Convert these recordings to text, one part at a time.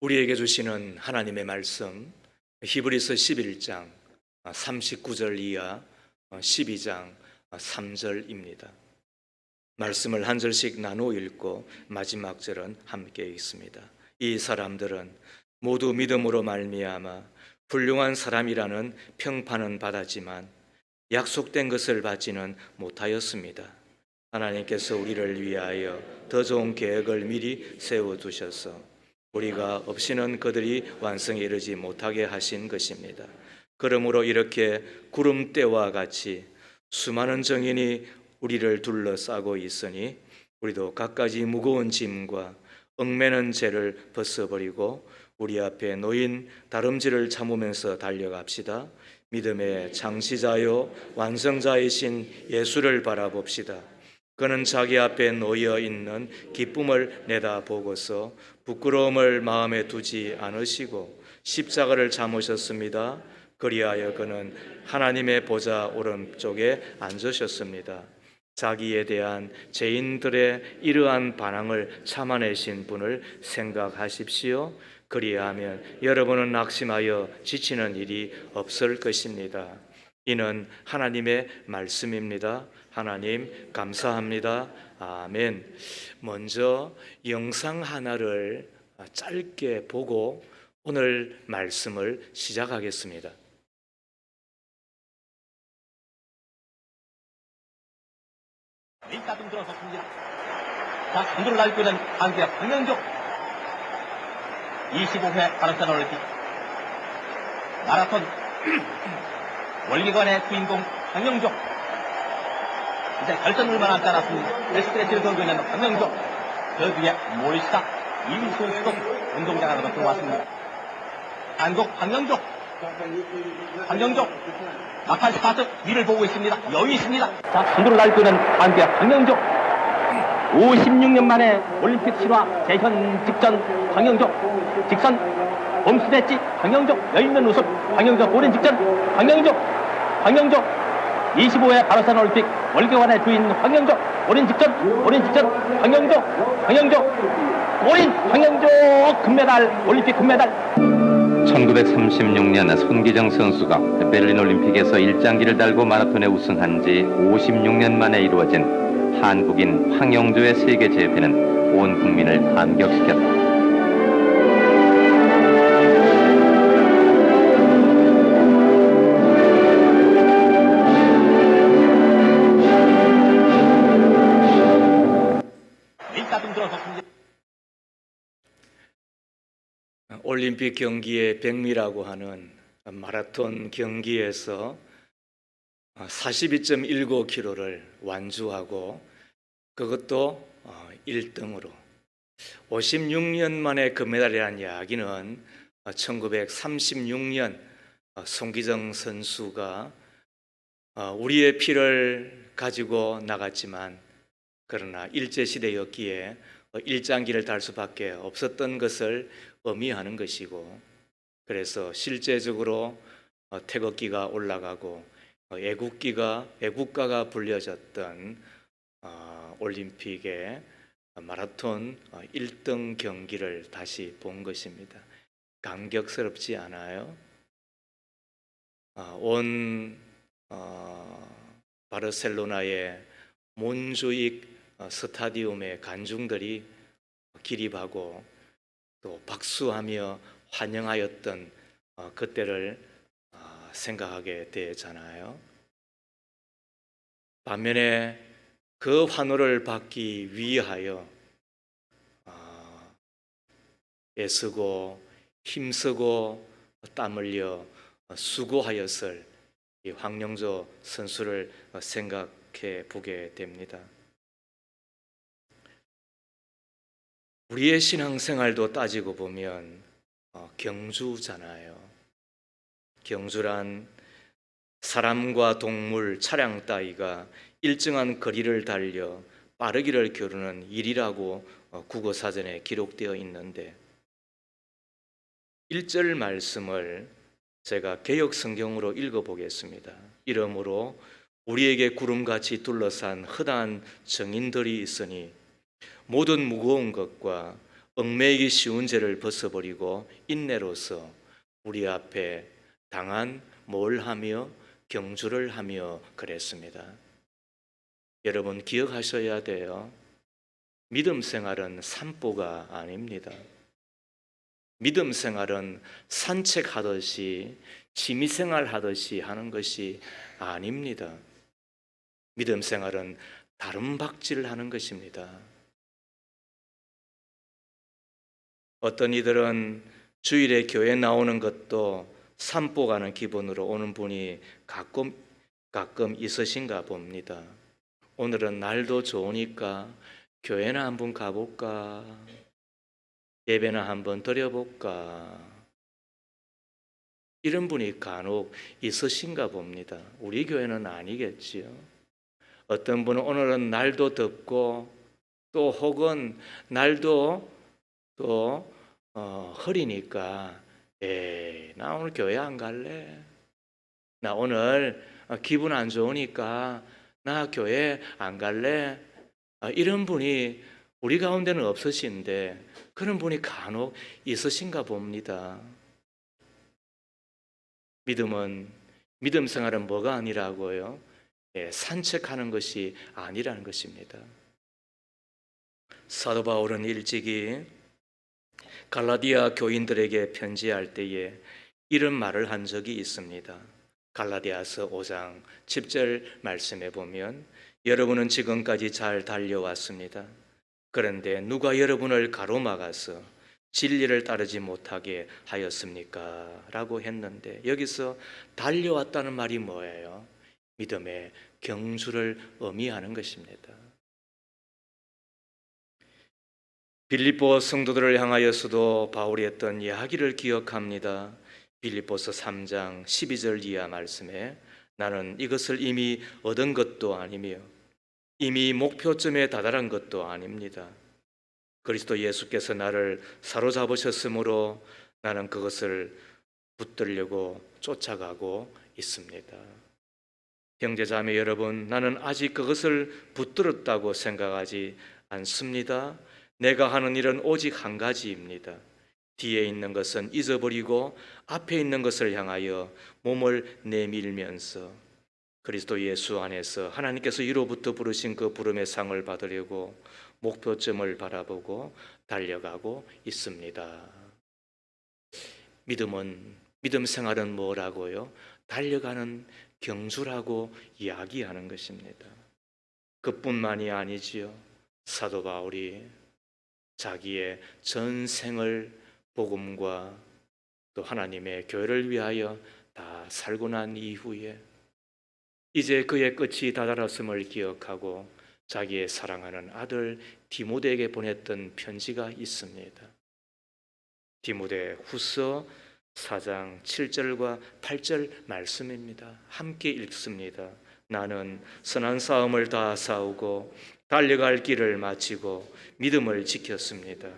우리에게 주시는 하나님의 말씀, 히브리서 11장 39절 이하 12장 3절입니다. 말씀을 한 절씩 나누어 읽고 마지막 절은 함께 읽습니다. 이 사람들은 모두 믿음으로 말미암아 훌륭한 사람이라는 평판은 받았지만 약속된 것을 받지는 못하였습니다. 하나님께서 우리를 위하여 더 좋은 계획을 미리 세워두셔서 우리가 없이는 그들이 완성에 이르지 못하게 하신 것입니다. 그러므로 이렇게 구름대와 같이 수많은 정인이 우리를 둘러싸고 있으니 우리도 갖가지 무거운 짐과 얽매는 죄를 벗어버리고 우리 앞에 놓인 다름질을 참으면서 달려갑시다. 믿음의 창시자요 완성자이신 예수를 바라봅시다. 그는 자기 앞에 놓여 있는 기쁨을 내다보고서 부끄러움을 마음에 두지 않으시고 십자가를 참으셨습니다. 그리하여 그는 하나님의 보좌 오른쪽에 앉으셨습니다. 자기에 대한 죄인들의 이러한 반항을 참아내신 분을 생각하십시오. 그리하면 여러분은 낙심하여 지치는 일이 없을 것입니다. 이는 하나님의 말씀입니다. 하나님 감사합니다. 아멘. 먼저 영상 하나를 짧게 보고 오늘 말씀을 시작하겠습니다. 가끔 들어섰습니다. 자, 선두를 달고 있는 한국의 황영조 25회 바르셀로나 올림픽 마라톤 월계관의 주인공 황영조 이제 결전을만 남지 않았습니다. 스트레치를 걸고 있는 황영조 저 뒤에 몰사 임소수도 운동장 안으로 들어왔습니다. 한국 황영조 막판 스파트 위를 보고 있습니다. 여유 있습니다. 자, 선두를 달고 있는 한국의 황영조 56년 만에 올림픽 실화 재현 직전 황영조 직선 홈스트레치 황영조 여있는 웃음 황영조 고른 직전 황영조 25회 바르셀로나 올림픽 월계관의 주인 황영조 고른 직전 황영조 고린 황영조 금메달 올림픽 금메달. 1936년 손기정 선수가 베를린 올림픽에서 일장기를 달고 마라톤에 우승한 지 56년 만에 이루어진 한국인 황영조의 세계 제패는 온 국민을 감격시켰다. 올림픽 경기의 백미라고 하는 마라톤 경기에서 42.19km를 완주하고 그것도 1등으로 56년 만에 금메달이라는 이야기는 1936년 손기정 선수가 우리의 피를 가지고 나갔지만 그러나 일제시대였기에 일장기를 달 수밖에 없었던 것을 의미하는 것이고, 그래서 실제적으로 태극기가 올라가고 애국가가 불려졌던 올림픽의 마라톤 1등 경기를 다시 본 것입니다. 감격스럽지 않아요? 온 바르셀로나의 몬주익 스타디움의 관중들이 기립하고 또 박수하며 환영하였던 그때를 생각하게 되잖아요. 반면에 그 환호를 받기 위하여 애쓰고 힘쓰고 땀 흘려 수고하였을 이 황영조 선수를 생각해 보게 됩니다. 우리의 신앙생활도 따지고 보면 경주잖아요. 경주란 사람과 동물, 차량 따위가 일정한 거리를 달려 빠르기를 겨루는 일이라고 국어사전에 기록되어 있는데 1절 말씀을 제가 개역 성경으로 읽어보겠습니다. 이러므로 우리에게 구름같이 둘러싼 허다한 정인들이 있으니 모든 무거운 것과 얽매이기 쉬운 죄를 벗어버리고 인내로서 우리 앞에 당한 뭘 하며 경주를 하며 그랬습니다. 여러분 기억하셔야 돼요. 믿음 생활은 산보가 아닙니다. 믿음 생활은 산책하듯이 취미생활 하듯이 하는 것이 아닙니다. 믿음 생활은 다른 박질을 하는 것입니다. 어떤 이들은 주일에 교회 나오는 것도 산보 가는 기분으로 오는 분이 가끔 있으신가 봅니다. 오늘은 날도 좋으니까 교회나 한번 가볼까? 예배나 한번 드려볼까? 이런 분이 간혹 있으신가 봅니다. 우리 교회는 아니겠지요. 어떤 분은 오늘은 날도 덥고 또 혹은 날도 또 흐리니까 나 오늘 교회 안 갈래. 나 오늘 기분 안 좋으니까 나 교회 안 갈래. 이런 분이 우리 가운데는 없으신데 그런 분이 간혹 있으신가 봅니다. 믿음 생활은 뭐가 아니라고요? 산책하는 것이 아니라는 것입니다. 사도 바울은 일찍이 갈라디아 교인들에게 편지할 때에 이런 말을 한 적이 있습니다. 갈라디아서 5장 10절 말씀에 보면 여러분은 지금까지 잘 달려왔습니다. 그런데 누가 여러분을 가로막아서 진리를 따르지 못하게 하였습니까? 라고 했는데 여기서 달려왔다는 말이 뭐예요? 믿음의 경주를 의미하는 것입니다. 빌립보 성도들을 향하여서도 바울이 했던 이야기를 기억합니다. 빌립보서 3장 12절 이하 말씀에 나는 이것을 이미 얻은 것도 아니며 이미 목표점에 다다른 것도 아닙니다. 그리스도 예수께서 나를 사로잡으셨으므로 나는 그것을 붙들려고 쫓아가고 있습니다. 형제자매 여러분, 나는 아직 그것을 붙들었다고 생각하지 않습니다. 내가 하는 일은 오직 한 가지입니다. 뒤에 있는 것은 잊어버리고 앞에 있는 것을 향하여 몸을 내밀면서 그리스도 예수 안에서 하나님께서 이로부터 부르신 그 부름의 상을 받으려고 목표점을 바라보고 달려가고 있습니다. 믿음 생활은 뭐라고요? 달려가는 경주라고 이야기하는 것입니다. 그뿐만이 아니지요. 사도 바울이 자기의 전생을 복음과 또 하나님의 교회를 위하여 다 살고 난 이후에 이제 그의 끝이 다다랐음을 기억하고 자기의 사랑하는 아들 디모데에게 보냈던 편지가 있습니다. 디모데 후서 4장 7절과 8절 말씀입니다. 함께 읽습니다. 나는 선한 싸움을 다 싸우고 달려갈 길을 마치고 믿음을 지켰습니다.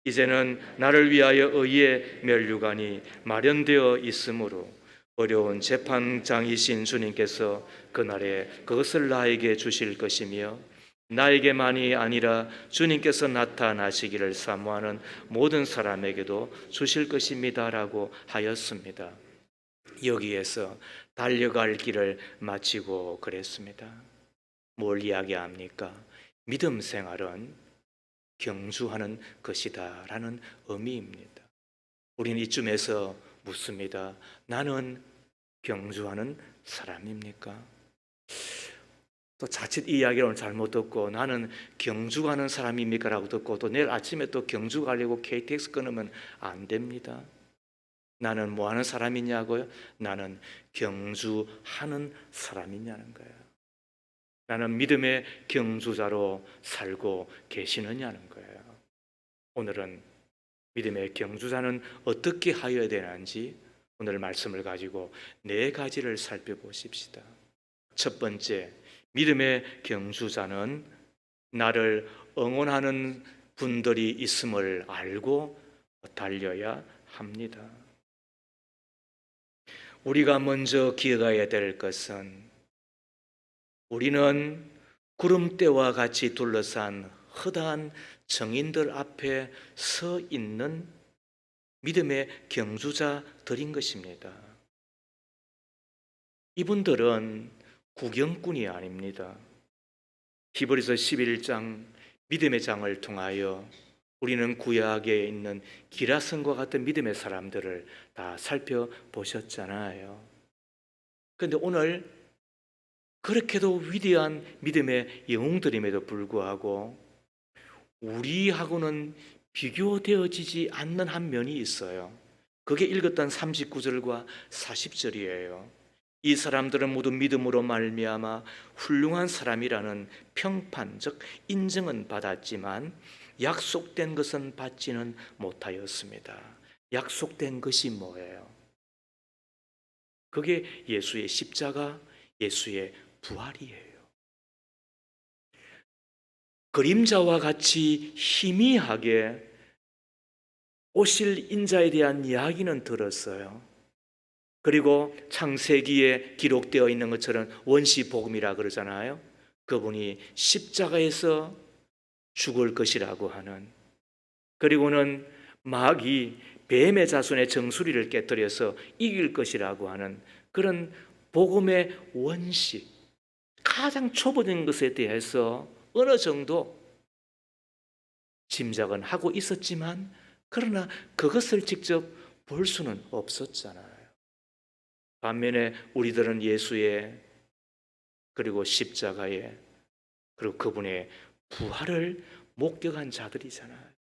이제는 나를 위하여 의의 면류관이 마련되어 있으므로 어려운 재판장이신 주님께서 그날에 그것을 나에게 주실 것이며 나에게만이 아니라 주님께서 나타나시기를 사모하는 모든 사람에게도 주실 것입니다라고 하였습니다. 여기에서 달려갈 길을 마치고 그랬습니다. 뭘 이야기합니까? 믿음 생활은 경주하는 것이다라는 의미입니다. 우리는 이쯤에서 묻습니다. 나는 경주하는 사람입니까? 또 자칫 이 이야기를 오늘 잘못 듣고 나는 경주 가는 사람입니까? 라고 듣고 또 내일 아침에 또 경주 가려고 KTX 끊으면 안 됩니다. 나는 뭐 하는 사람이냐고요? 나는 경주하는 사람이냐는 거예요. 나는 믿음의 경주자로 살고 계시느냐는 거예요. 오늘은 믿음의 경주자는 어떻게 하여야 되는지 오늘 말씀을 가지고 4가지를 살펴보십시다. 첫 번째, 믿음의 경주자는 나를 응원하는 분들이 있음을 알고 달려야 합니다. 우리가 먼저 기억해야 될 것은 우리는 구름대와 같이 둘러싼 허다한 정인들 앞에 서 있는 믿음의 경주자들인 것입니다. 이분들은 구경꾼이 아닙니다. 히브리서 11장 믿음의 장을 통하여 우리는 구약에 있는 기라성과 같은 믿음의 사람들을 다 살펴보셨잖아요. 그런데 오늘 그렇게도 위대한 믿음의 영웅들임에도 불구하고 우리하고는 비교되어지지 않는 한 면이 있어요. 그게 읽었던 39절과 40절이에요. 이 사람들은 모두 믿음으로 말미암아 훌륭한 사람이라는 평판, 즉 인정은 받았지만 약속된 것은 받지는 못하였습니다. 약속된 것이 뭐예요? 그게 예수의 십자가, 예수의 부활이에요. 그림자와 같이 희미하게 오실 인자에 대한 이야기는 들었어요. 그리고 창세기에 기록되어 있는 것처럼 원시복음이라 그러잖아요. 그분이 십자가에서 죽을 것이라고 하는, 그리고는 마귀 뱀의 자손의 정수리를 깨뜨려서 이길 것이라고 하는 그런 복음의 원시, 가장 초보적인 것에 대해서 어느 정도 짐작은 하고 있었지만 그러나 그것을 직접 볼 수는 없었잖아요. 반면에 우리들은 예수의 그리고 십자가의 그리고 그분의 부활을 목격한 자들이잖아요.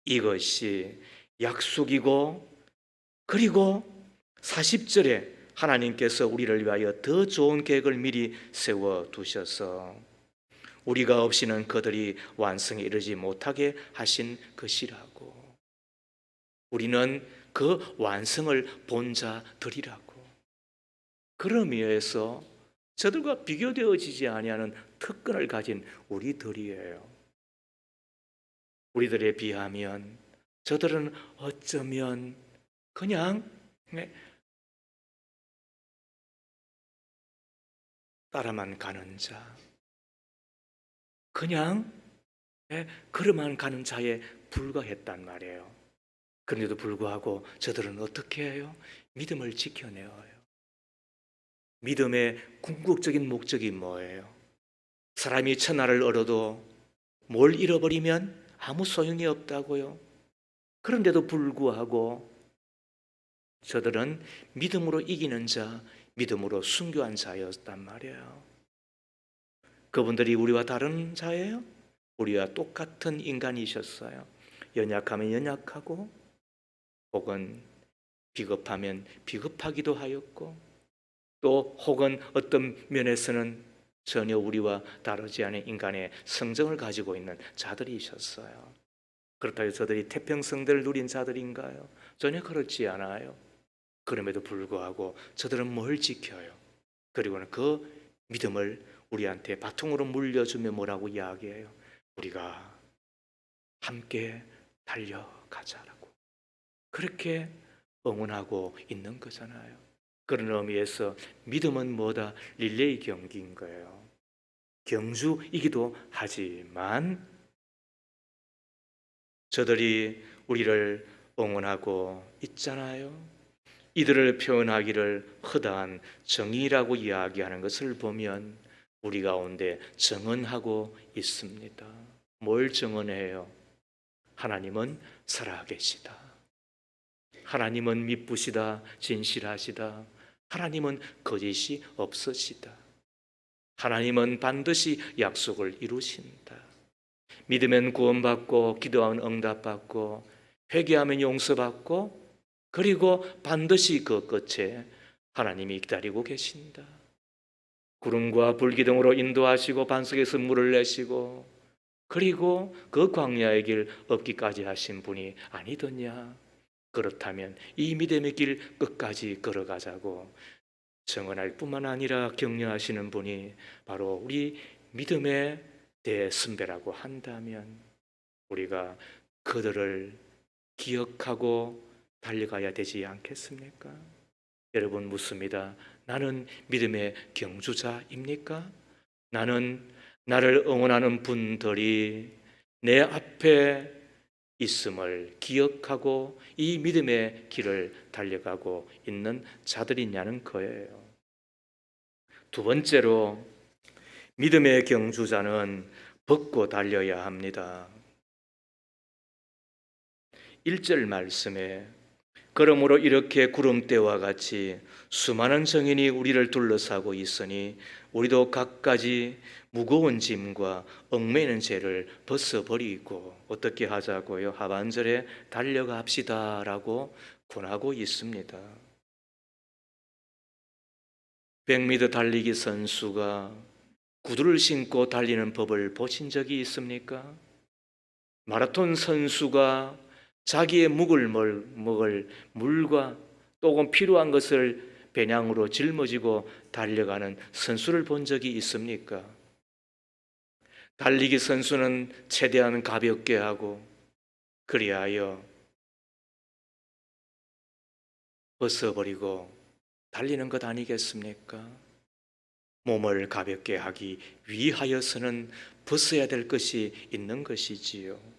이것이 약속이고, 그리고 40절에 하나님께서 우리를 위하여 더 좋은 계획을 미리 세워두셔서 우리가 없이는 그들이 완성에 이르지 못하게 하신 것이라고. 우리는 그 완성을 본 자들이라고. 그런 의미에서 저들과 비교되어지지 아니하는 특권을 가진 우리들이에요. 우리들에 비하면 저들은 어쩌면 그냥 따라만 가는 자, 그냥 걸어만 가는 자에 불과했단 말이에요. 그런데도 불구하고 저들은 어떻게 해요? 믿음을 지켜내어요. 믿음의 궁극적인 목적이 뭐예요? 사람이 천하를 얻어도 뭘 잃어버리면 아무 소용이 없다고요. 그런데도 불구하고 저들은 믿음으로 이기는 자, 믿음으로 순교한 자였단 말이에요. 그분들이 우리와 다른 자예요? 우리와 똑같은 인간이셨어요. 연약하면 연약하고, 혹은 비겁하면 비겁하기도 하였고, 또 혹은 어떤 면에서는 전혀 우리와 다르지 않은 인간의 성정을 가지고 있는 자들이셨어요. 그렇다고 저들이 태평성대를 누린 자들인가요? 전혀 그렇지 않아요. 그럼에도 불구하고 저들은 뭘 지켜요? 그리고는 그 믿음을 우리한테 바통으로 물려주며 뭐라고 이야기해요? 우리가 함께 달려가자라고. 그렇게 응원하고 있는 거잖아요. 그런 의미에서 믿음은 뭐다? 릴레이 경기인 거예요. 경주이기도 하지만 저들이 우리를 응원하고 있잖아요. 이들을 표현하기를 허다한 정의라고 이야기하는 것을 보면 우리 가운데 정언하고 있습니다. 뭘 정언해요? 하나님은 살아계시다. 하나님은 미쁘시다, 진실하시다. 하나님은 거짓이 없으시다. 하나님은 반드시 약속을 이루신다. 믿으면 구원받고, 기도하면 응답받고, 회개하면 용서받고, 그리고 반드시 그 끝에 하나님이 기다리고 계신다. 구름과 불기둥으로 인도하시고 반석에서 물을 내시고, 그리고 그 광야의 길 없기까지 하신 분이 아니더냐. 그렇다면 이 믿음의 길 끝까지 걸어가자고 정언할 뿐만 아니라 격려하시는 분이 바로 우리 믿음의 대선배라고 한다면 우리가 그들을 기억하고 달려가야 되지 않겠습니까? 여러분 묻습니다. 나는 믿음의 경주자입니까? 나는 나를 응원하는 분들이 내 앞에 있음을 기억하고 이 믿음의 길을 달려가고 있는 자들이냐는 거예요. 두 번째로, 믿음의 경주자는 벗고 달려야 합니다. 1절 말씀에 그러므로 이렇게 구름대와 같이 수많은 정인이 우리를 둘러싸고 있으니 우리도 각가지 무거운 짐과 얽매이는 죄를 벗어버리고 어떻게 하자고요? 하반절에 달려갑시다 라고 권하고 있습니다. 100m 달리기 선수가 구두를 신고 달리는 법을 보신 적이 있습니까? 마라톤 선수가 자기의 먹을 물과 또는 필요한 것을 배낭으로 짊어지고 달려가는 선수를 본 적이 있습니까? 달리기 선수는 최대한 가볍게 하고 그리하여 벗어버리고 달리는 것 아니겠습니까? 몸을 가볍게 하기 위하여서는 벗어야 될 것이 있는 것이지요.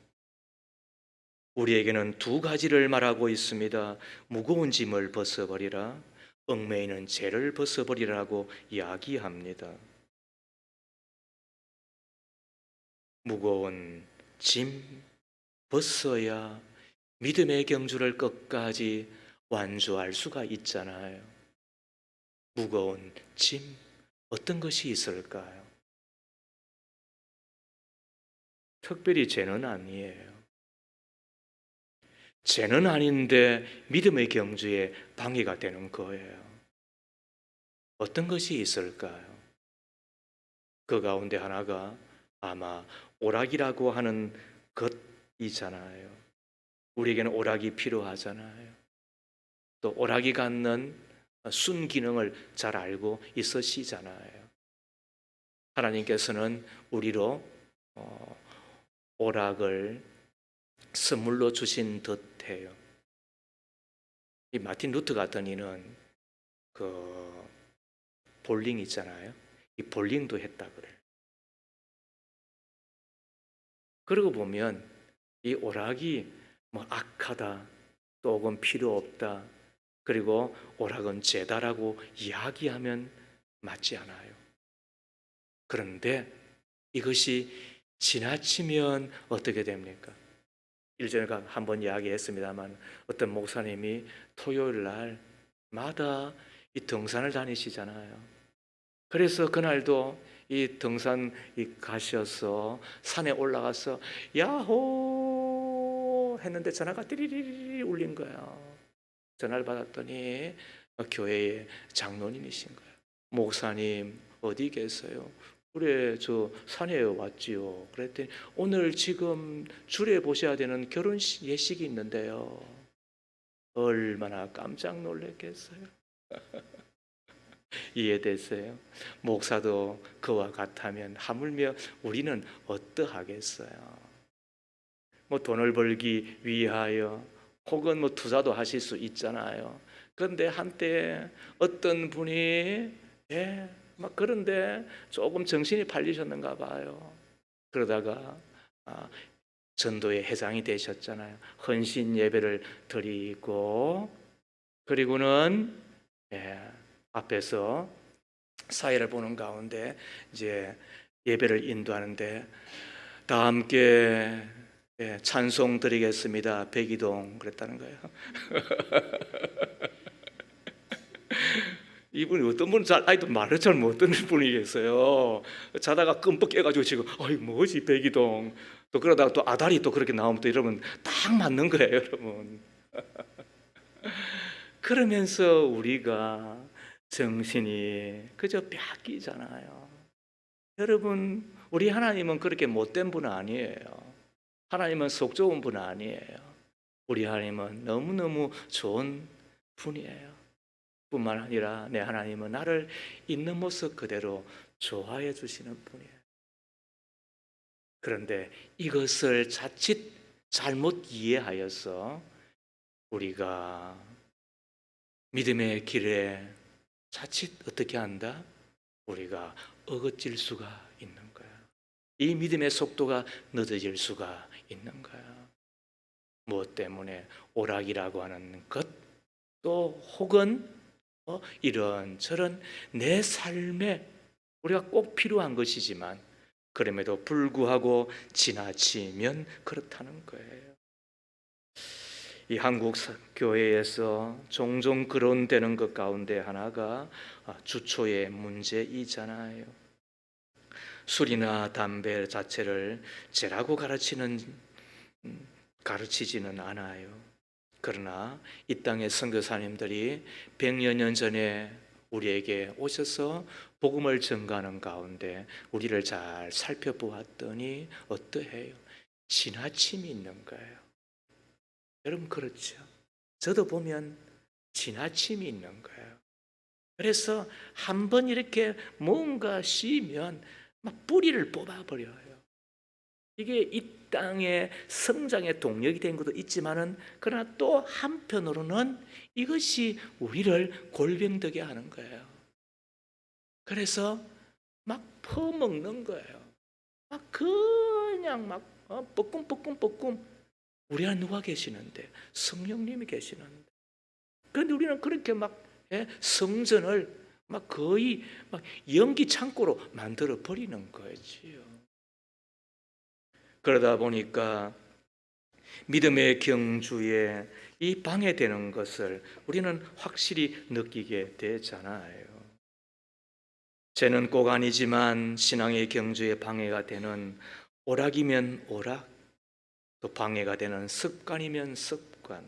우리에게는 두 가지를 말하고 있습니다. 무거운 짐을 벗어버리라, 얽매이는 죄를 벗어버리라고 이야기합니다. 무거운 짐 벗어야 믿음의 경주를 끝까지 완주할 수가 있잖아요. 무거운 짐, 어떤 것이 있을까요? 특별히 죄는 아니에요. 죄는 아닌데 믿음의 경주에 방해가 되는 거예요. 어떤 것이 있을까요? 그 가운데 하나가 아마 오락이라고 하는 것이잖아요. 우리에게는 오락이 필요하잖아요. 또 오락이 갖는 순기능을 잘 알고 있으시잖아요. 하나님께서는 우리로 오락을 선물로 주신 듯해요. 이 마틴 루터 같은 이는 그 볼링 있잖아요. 이 볼링도 했다 그래요. 그러고 보면 이 오락이 뭐 악하다, 또 혹은 필요 없다, 그리고 오락은 죄다라고 이야기하면 맞지 않아요. 그런데 이것이 지나치면 어떻게 됩니까? 일전에 한번 이야기했습니다만 어떤 목사님이 토요일 날마다 이 등산을 다니시잖아요. 그래서 그날도 이 등산 가셔서 산에 올라가서 야호 했는데 전화가 띠리리리 울린 거예요. 전화를 받았더니 교회의 장로님이신 거예요. 목사님 어디 계세요? 그래 저 산에 왔지요. 그랬더니 오늘 지금 주례 보셔야 되는 결혼 예식이 있는데요. 얼마나 깜짝 놀랐겠어요. 이해되세요? 목사도 그와 같다면 하물며 우리는 어떠하겠어요? 뭐 돈을 벌기 위하여 혹은 뭐 투자도 하실 수 있잖아요. 그런데 한때 어떤 분이 막 그런데 조금 정신이 팔리셨는가 봐요. 그러다가 전도의 회장이 되셨잖아요. 헌신 예배를 드리고 그리고는 앞에서 사회를 보는 가운데 이제 예배를 인도하는데 다 함께 찬송 드리겠습니다. 백이동 그랬다는 거예요. 이분이 어떤 분은 말을 잘 못 듣는 분이겠어요. 자다가 끔뻑 깨가지고 지금 어이 뭐지 백이동 또 그러다가 또 아다리 또 그렇게 나오면 또 이러면 딱 맞는 거예요, 여러분. 그러면서 우리가 정신이 그저 뺏기잖아요. 여러분, 우리 하나님은 그렇게 못된 분 아니에요. 하나님은 속 좋은 분 아니에요. 우리 하나님은 너무너무 좋은 분이에요. 뿐만 아니라 내 하나님은 나를 있는 모습 그대로 좋아해 주시는 분이에요. 그런데 이것을 자칫 잘못 이해하여서 우리가 믿음의 길에 자칫 어떻게 한다? 우리가 어긋질 수가 있는 거예요. 이 믿음의 속도가 늦어질 수가 있는 거야. 무엇 때문에? 오락이라고 하는 것, 또 혹은 이런저런 내 삶에 우리가 꼭 필요한 것이지만 그럼에도 불구하고 지나치면 그렇다는 거예요. 이 한국 교회에서 종종 거론되는 것 가운데 하나가 주초의 문제이잖아요. 술이나 담배 자체를 죄라고 가르치지는 않아요. 그러나 이 땅의 선교사님들이 100여 년 전에 우리에게 오셔서 복음을 전가하는 가운데 우리를 잘 살펴보았더니 어떠해요? 지나침이 있는 거예요. 여러분 그렇죠? 저도 보면 지나침이 있는 거예요. 그래서 한번 이렇게 뭔가 씌면 막 뿌리를 뽑아버려요. 이게 이 땅의 성장의 동력이 된 것도 있지만은 그러나 또 한편으로는 이것이 우리를 골병되게 하는 거예요. 그래서 막 퍼먹는 거예요. 막 그냥 막 뻐끔뻐끔 우리 안에 누가 계시는데? 성령님이 계시는데. 그런데 우리는 그렇게 막 성전을 막 거의 막 연기 창고로 만들어 버리는 거지요. 그러다 보니까 믿음의 경주에 이 방해되는 것을 우리는 확실히 느끼게 되잖아요. 죄는 꼭 아니지만 신앙의 경주에 방해가 되는 오락이면 오락, 또 방해가 되는 습관이면 습관,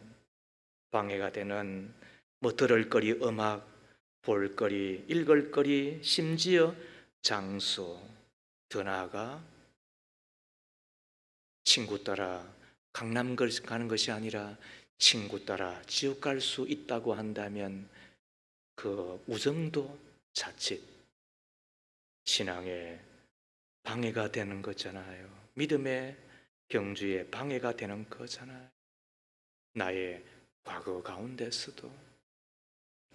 방해가 되는 들을 거리 음악, 볼 거리, 읽을 거리, 심지어 장소, 더 나아가 친구 따라 강남 가는 것이 아니라 친구 따라 지옥 갈 수 있다고 한다면 그 우정도 자칫 신앙에 방해가 되는 거잖아요. 믿음의 경주에 방해가 되는 거잖아요. 나의 과거 가운데서도,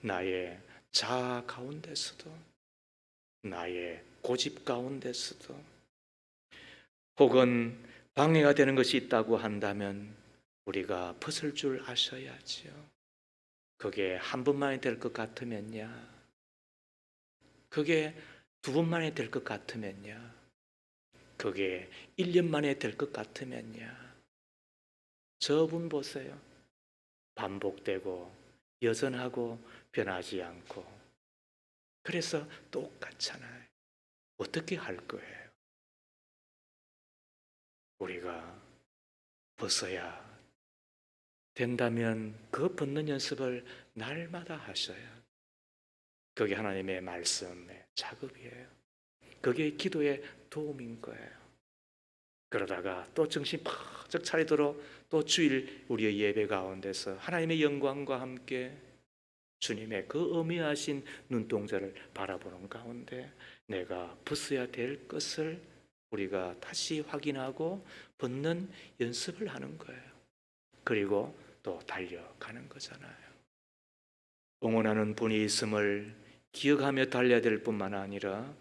나의 자아 가운데서도, 나의 고집 가운데서도, 혹은 방해가 되는 것이 있다고 한다면 우리가 벗을 줄 아셔야지요. 그게 한 번만에 될 것 같으면야, 그게 두 번만에 될 것 같으면야, 그게 1년 만에 될 것 같으면야, 저분 보세요. 반복되고 여전하고 변하지 않고. 그래서 똑같잖아요. 어떻게 할 거예요? 우리가 벗어야 된다면 그 벗는 연습을 날마다 하셔야. 그게 하나님의 말씀의 작업이에요. 그게 기도의 도움인 거예요. 그러다가 또 정신 바짝 차리도록 또 주일 우리의 예배 가운데서 하나님의 영광과 함께 주님의 그 어미하신 눈동자를 바라보는 가운데 내가 벗어야 될 것을 우리가 다시 확인하고 벗는 연습을 하는 거예요. 그리고 또 달려가는 거잖아요. 응원하는 분이 있음을 기억하며 달려야 될 뿐만 아니라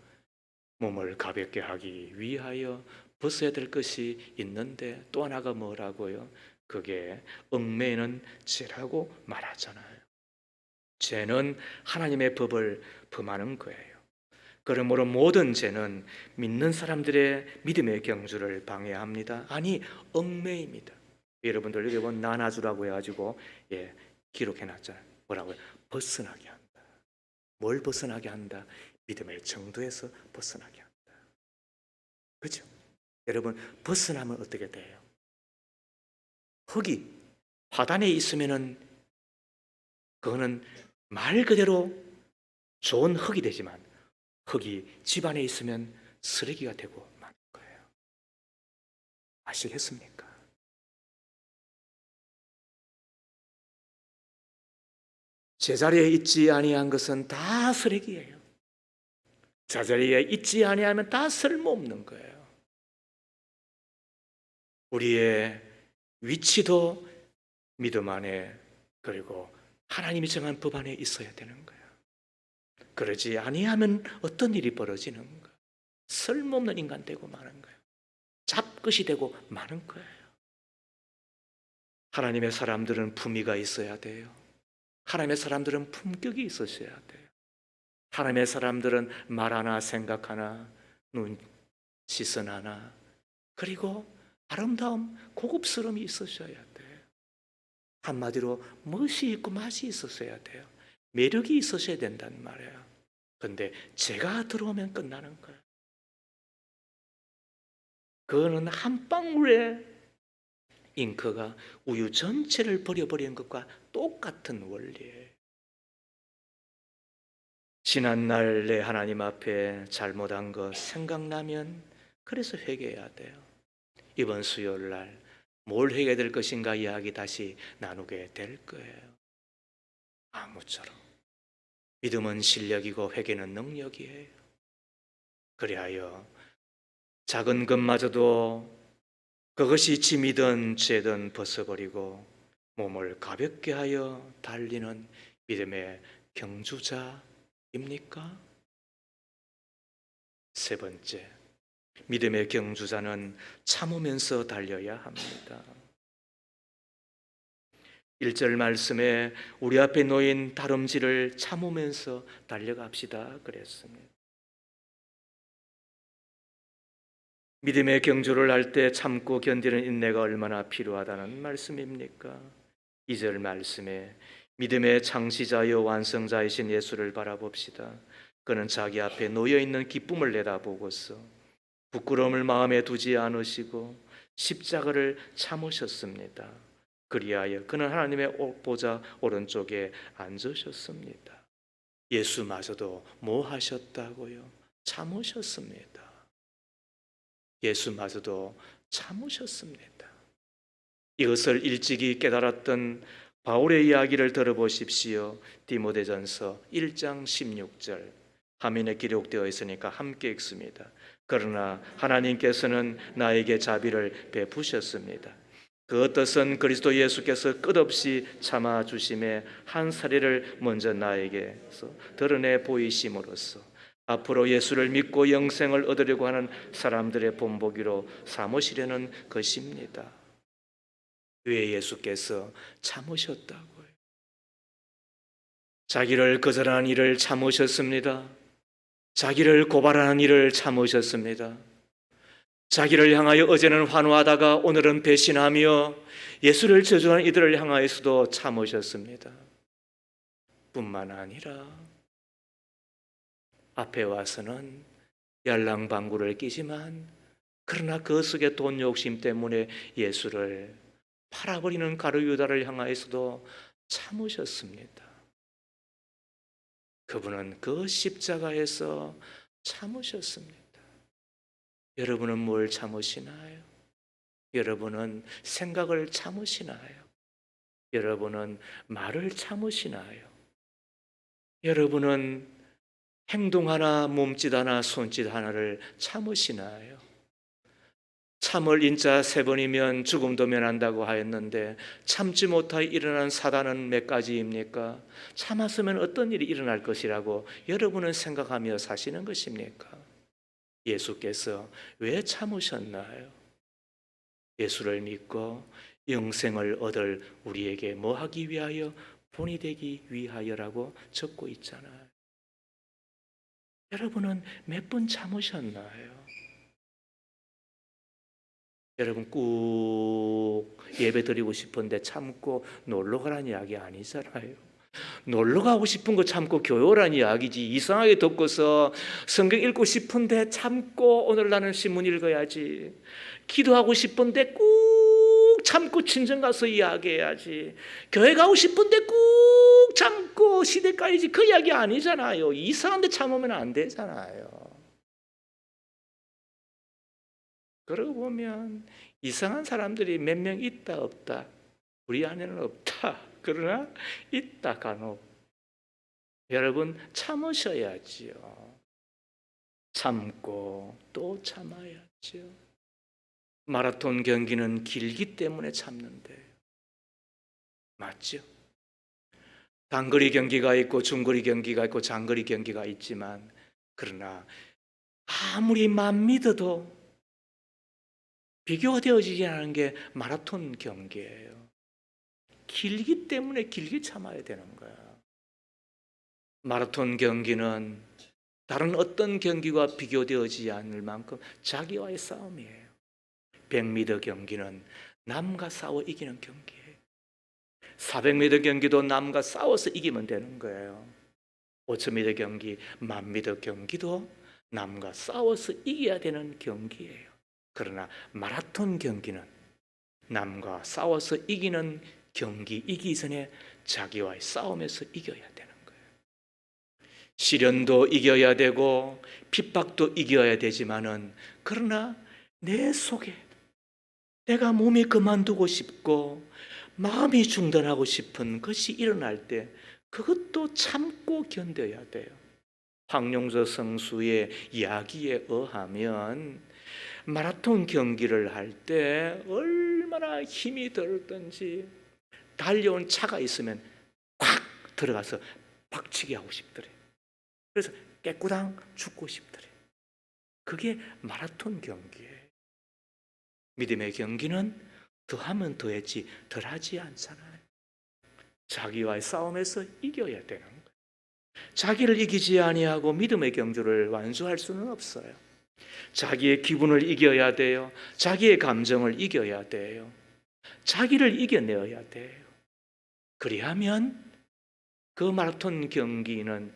몸을 가볍게 하기 위하여 벗어야 될 것이 있는데 또 하나가 뭐라고요? 그게 얽매이는 죄라고 말하잖아요. 죄는 하나님의 법을 범하는 거예요. 그러므로 모든 죄는 믿는 사람들의 믿음의 경주를 방해합니다. 아니, 얽매입니다. 여러분들 여기 보면 나나주라고 해가지고 기록해놨잖아요. 뭐라고요? 벗어나게 한다. 뭘 벗어나게 한다? 믿음의 정도에서 벗어나게 한다. 그렇죠? 여러분, 벗어나면 어떻게 돼요? 흙이 화단에 있으면은 그거는 말 그대로 좋은 흙이 되지만 흙이 집안에 있으면 쓰레기가 되고 마는 거예요. 아시겠습니까? 제자리에 있지 아니한 것은 다 쓰레기예요. 제자리에 있지 아니하면 다 쓸모없는 거예요. 우리의 위치도 믿음 안에 그리고 하나님이 정한 법 안에 있어야 되는 거예요. 그러지 아니하면 어떤 일이 벌어지는 거예요? 쓸모없는 인간 되고 마는 거예요. 잡것이 되고 마는 거예요. 하나님의 사람들은 품위가 있어야 돼요. 하나님의 사람들은 품격이 있으셔야 돼요. 하나님의 사람들은 말 하나 생각 하나 눈 시선 하나 그리고 아름다움 고급스러움이 있으셔야 돼요. 한마디로 멋이 있고 맛이 있으셔야 돼요. 매력이 있으셔야 된단 말이에요. 근데 제가 들어오면 끝나는 거예요. 그거는 한 방울의 잉크가 우유 전체를 버려버리는 것과 똑같은 원리예요. 지난날 내 하나님 앞에 잘못한 것 생각나면 그래서 회개해야 돼요. 이번 수요일 날 뭘 회개될 것인가 이야기 다시 나누게 될 거예요. 아무쪼록 믿음은 실력이고 회개는 능력이에요. 그리하여 작은 것마저도 그것이 짐이든 죄든 벗어버리고 몸을 가볍게 하여 달리는 믿음의 경주자입니까? 세 번째, 믿음의 경주자는 참으면서 달려야 합니다. 1절 말씀에 우리 앞에 놓인 다름질을 참으면서 달려갑시다 그랬습니다. 믿음의 경주를 할 때 참고 견디는 인내가 얼마나 필요하다는 말씀입니까? 2절 말씀에 믿음의 창시자여 완성자이신 예수를 바라봅시다. 그는 자기 앞에 놓여있는 기쁨을 내다보고서 부끄러움을 마음에 두지 않으시고 십자가를 참으셨습니다. 그리하여 그는 하나님의 보좌 오른쪽에 앉으셨습니다. 예수마저도 뭐 하셨다고요? 참으셨습니다. 예수마저도 참으셨습니다. 이것을 일찍이 깨달았던 바울의 이야기를 들어보십시오. 디모데전서 1장 16절 화면에 기록되어 있으니까 함께 읽습니다. 그러나 하나님께서는 나에게 자비를 베푸셨습니다. 그 뜻은 그리스도 예수께서 끝없이 참아주심에 한 사례를 먼저 나에게서 드러내 보이심으로써 앞으로 예수를 믿고 영생을 얻으려고 하는 사람들의 본보기로 삼으시려는 것입니다. 왜 예수께서 참으셨다고요? 자기를 거절하는 일을 참으셨습니다. 자기를 고발하는 일을 참으셨습니다. 자기를 향하여 어제는 환호하다가 오늘은 배신하며 예수를 저주하는 이들을 향하여서도 참으셨습니다. 뿐만 아니라 앞에 와서는 yar랑방구를 끼지만 그러나 그 속에 돈 욕심 때문에 예수를 팔아버리는 가룟 유다를 향하여서도 참으셨습니다. 그분은 그 십자가에서 참으셨습니다. 여러분은 뭘 참으시나요? 여러분은 생각을 참으시나요? 여러분은 말을 참으시나요? 여러분은 행동 하나, 몸짓 하나, 손짓 하나를 참으시나요? 참을 인자 3번이면 죽음도 면한다고 하였는데 참지 못하여 일어난 사단은 몇 가지입니까? 참았으면 어떤 일이 일어날 것이라고 여러분은 생각하며 사시는 것입니까? 예수께서 왜 참으셨나요? 예수를 믿고 영생을 얻을 우리에게 뭐 하기 위하여? 본이 되기 위하여라고 적고 있잖아요. 여러분은 몇 번 참으셨나요? 여러분 꾹 예배 드리고 싶은데 참고 놀러 가라는 이야기 아니잖아요. 놀러 가고 싶은 거 참고 교회 오라는 이야기지. 이상하게 덮고서 성경 읽고 싶은데 참고 오늘 나는 신문 읽어야지. 기도하고 싶은데 꾹 참고 친정 가서 이야기해야지. 교회 가고 싶은데 꾹 참고 시댁 가야지. 그 이야기 아니잖아요. 이상한데 참으면 안 되잖아요. 그러고 보면 이상한 사람들이 몇 명 있다 없다. 우리 안에는 없다. 그러나 있다 간혹. 여러분 참으셔야지요. 참고 또 참아야지요. 마라톤 경기는 길기 때문에 참는데 맞죠? 단거리 경기가 있고 중거리 경기가 있고 장거리 경기가 있지만 그러나 아무리 맘 믿어도 비교되어지지 않은 게 마라톤 경기예요. 길기 때문에 길게 참아야 되는 거야. 마라톤 경기는 다른 어떤 경기와 비교되어지지 않을 만큼 자기와의 싸움이에요. 100m 경기는 남과 싸워 이기는 경기예요. 400m 경기도 남과 싸워서 이기면 되는 거예요. 5000m 경기, 1000m 경기도 남과 싸워서 이겨야 되는 경기예요. 그러나 마라톤 경기는 남과 싸워서 이기는 경기이기 전에 자기와의 싸움에서 이겨야 되는 거예요. 시련도 이겨야 되고 핍박도 이겨야 되지만은, 그러나 내 속에 내가 몸이 그만두고 싶고 마음이 중단하고 싶은 것이 일어날 때 그것도 참고 견뎌야 돼요. 황용조 선수의 이야기에 의하면 마라톤 경기를 할 때 얼마나 힘이 들었던지 달려온 차가 있으면 콱 들어가서 박치기 하고 싶더래. 그래서 깨꾸당 죽고 싶더래. 그게 마라톤 경기예요. 믿음의 경기는 더하면 더했지 덜하지 않잖아요. 자기와의 싸움에서 이겨야 되는 거예요. 자기를 이기지 아니하고 믿음의 경주를 완수할 수는 없어요. 자기의 기분을 이겨야 돼요. 자기의 감정을 이겨야 돼요. 자기를 이겨내야 돼요. 그리하면 그 마라톤 경기는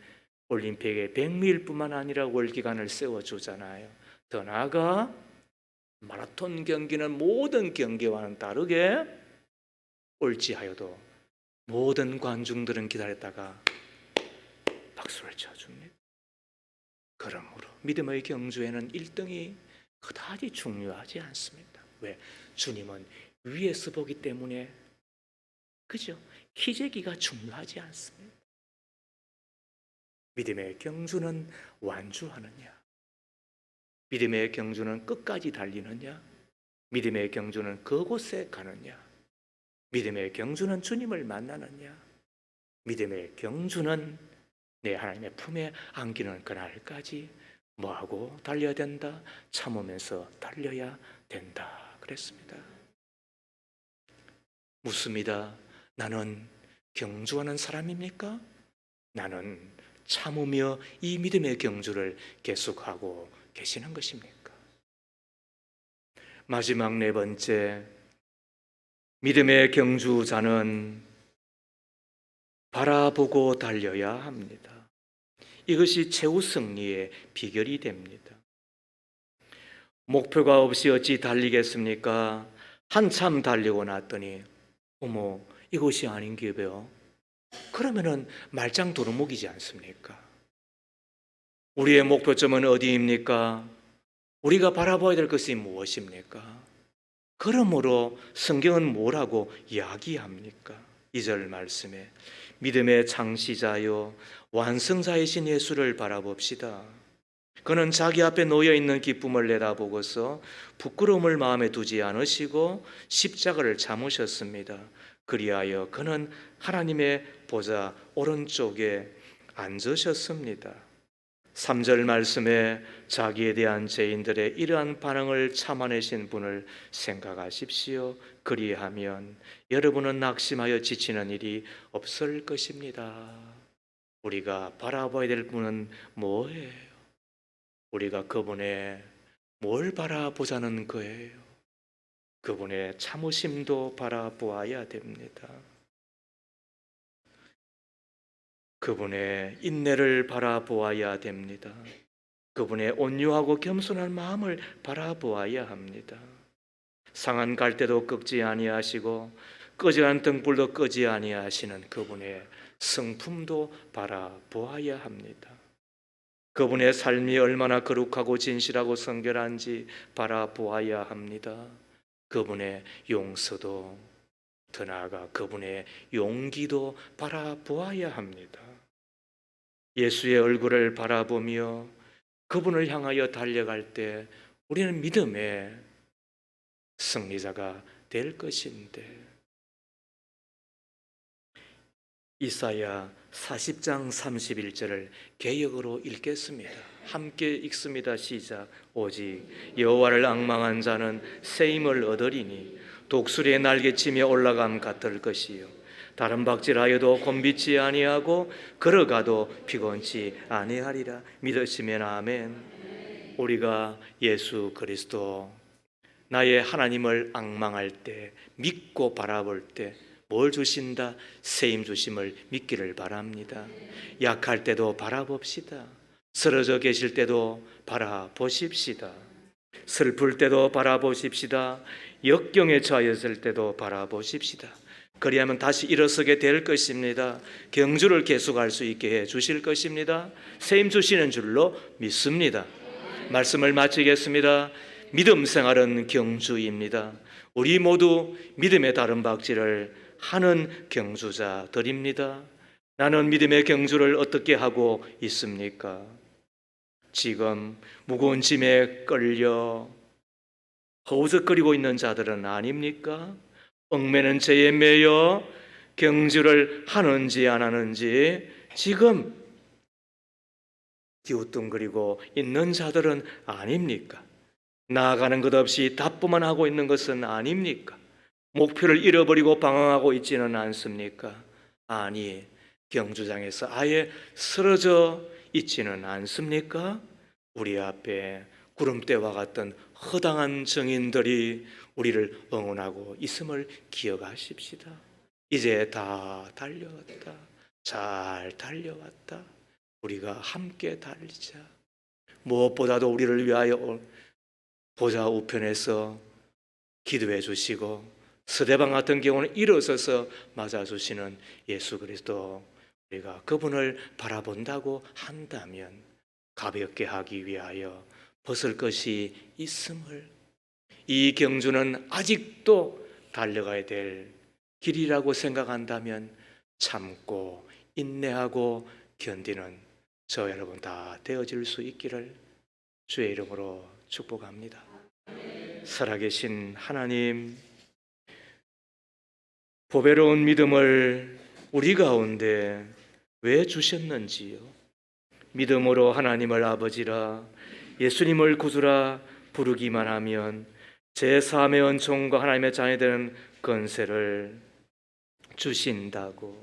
올림픽의 100m일뿐만 아니라 월기간을 세워주잖아요. 더 나아가 마라톤 경기는 모든 경기와는 다르게 올지하여도 모든 관중들은 기다렸다가 박수를 쳐줍니다. 그러므로 믿음의 경주에는 1등이 그다지 중요하지 않습니다. 왜? 주님은 위에서 보기 때문에, 그죠? 기재기가 중요하지 않습니다. 믿음의 경주는 완주하느냐? 믿음의 경주는 끝까지 달리느냐? 믿음의 경주는 그곳에 가느냐? 믿음의 경주는 주님을 만나느냐? 믿음의 경주는 내 하나님의 품에 안기는 그날까지 뭐하고 달려야 된다? 참으면서 달려야 된다 그랬습니다. 묻습니다. 나는 경주하는 사람입니까? 나는 참으며 이 믿음의 경주를 계속하고 계시는 것입니까? 마지막 네 번째, 믿음의 경주자는 바라보고 달려야 합니다. 이것이 최후 승리의 비결이 됩니다. 목표가 없이 어찌 달리겠습니까? 한참 달리고 났더니 어머, 이것이 아닌 게 왜요? 그러면은 말짱 도루묵이지 않습니까? 우리의 목표점은 어디입니까? 우리가 바라봐야 될 것이 무엇입니까? 그러므로 성경은 뭐라고 이야기합니까? 2절 말씀에 믿음의 창시자요 완성자이신 예수를 바라봅시다. 그는 자기 앞에 놓여있는 기쁨을 내다보고서 부끄러움을 마음에 두지 않으시고 십자가를 참으셨습니다. 그리하여 그는 하나님의 보좌 오른쪽에 앉으셨습니다. 3절 말씀에 자기에 대한 죄인들의 이러한 반응을 참아내신 분을 생각하십시오. 그리하면 여러분은 낙심하여 지치는 일이 없을 것입니다. 우리가 바라봐야 될 분은 뭐예요? 우리가 그분의 뭘 바라보자는 거예요? 그분의 참으심도 바라보아야 됩니다. 그분의 인내를 바라보아야 됩니다. 그분의 온유하고 겸손한 마음을 바라보아야 합니다. 상한 갈대도 꺾지 아니하시고 꺼져간 등불도 끄지 아니하시는 그분의 성품도 바라보아야 합니다. 그분의 삶이 얼마나 거룩하고 진실하고 성결한지 바라보아야 합니다. 그분의 용서도, 더 나아가 그분의 용기도 바라보아야 합니다. 예수의 얼굴을 바라보며 그분을 향하여 달려갈 때 우리는 믿음의 승리자가 될 것인데, 이사야 40장 31절을 개역으로 읽겠습니다. 함께 읽습니다. 시작. 오직 여호와를 앙망한 자는 새 힘을 얻으리니 독수리의 날개치며 올라감 같을 것이요 다른 박질하여도 곤비치 아니하고 걸어가도 피곤치 아니하리라. 믿으시면 아멘. 우리가 예수 그리스도 나의 하나님을 앙망할 때, 믿고 바라볼 때 뭘 주신다? 새 힘 주심을 믿기를 바랍니다. 약할 때도 바라봅시다. 쓰러져 계실 때도 바라보십시다. 슬플 때도 바라보십시다. 역경에 처하였을 때도 바라보십시다. 그리하면 다시 일어서게 될 것입니다. 경주를 계속할 수 있게 해 주실 것입니다. 새 힘 주시는 줄로 믿습니다. 말씀을 마치겠습니다. 믿음 생활은 경주입니다. 우리 모두 믿음의 다른 박질을 하는 경주자들입니다. 나는 믿음의 경주를 어떻게 하고 있습니까? 지금 무거운 짐에 끌려 허우적거리고 있는 자들은 아닙니까? 얽매는 죄에 매여 경주를 하는지 안 하는지 지금 기우뚱거리고 있는 자들은 아닙니까? 나아가는 것 없이 답보만 하고 있는 것은 아닙니까? 목표를 잃어버리고 방황하고 있지는 않습니까? 아니, 경주장에서 아예 쓰러져 있지는 않습니까? 우리 앞에 구름대와 같은 허당한 증인들이 우리를 응원하고 있음을 기억하십시다. 이제 다 달려왔다. 잘 달려왔다. 우리가 함께 달리자. 무엇보다도 우리를 위하여 보좌 우편에서 기도해 주시고 스데반 같은 경우는 일어서서 맞아주시는 예수 그리스도, 우리가 그분을 바라본다고 한다면 가볍게 하기 위하여 벗을 것이 있음을, 이 경주는 아직도 달려가야 될 길이라고 생각한다면 참고 인내하고 견디는 저 여러분 다 되어질 수 있기를 주의 이름으로 축복합니다. 살아계신 하나님, 보배로운 믿음을 우리 가운데 왜 주셨는지요? 믿음으로 하나님을 아버지라, 예수님을 구주라 부르기만 하면 제3의 은총과 하나님의 자녀되는 건세를 주신다고,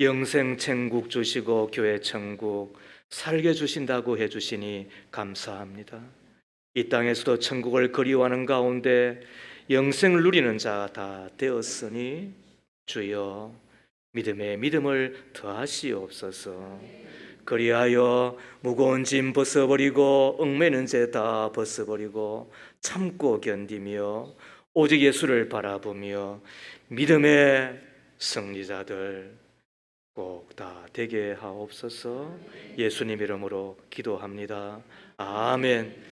영생 천국 주시고 교회 천국 살게 주신다고 해주시니 감사합니다. 이 땅에서도 천국을 그리워하는 가운데 영생을 누리는 자 다 되었으니 주여 믿음에 믿음을 더하시옵소서. 그리하여 무거운 짐 벗어버리고 얽매는 죄 다 벗어버리고 참고 견디며 오직 예수를 바라보며 믿음의 승리자들 꼭 다 되게 하옵소서. 예수님 이름으로 기도합니다. 아멘.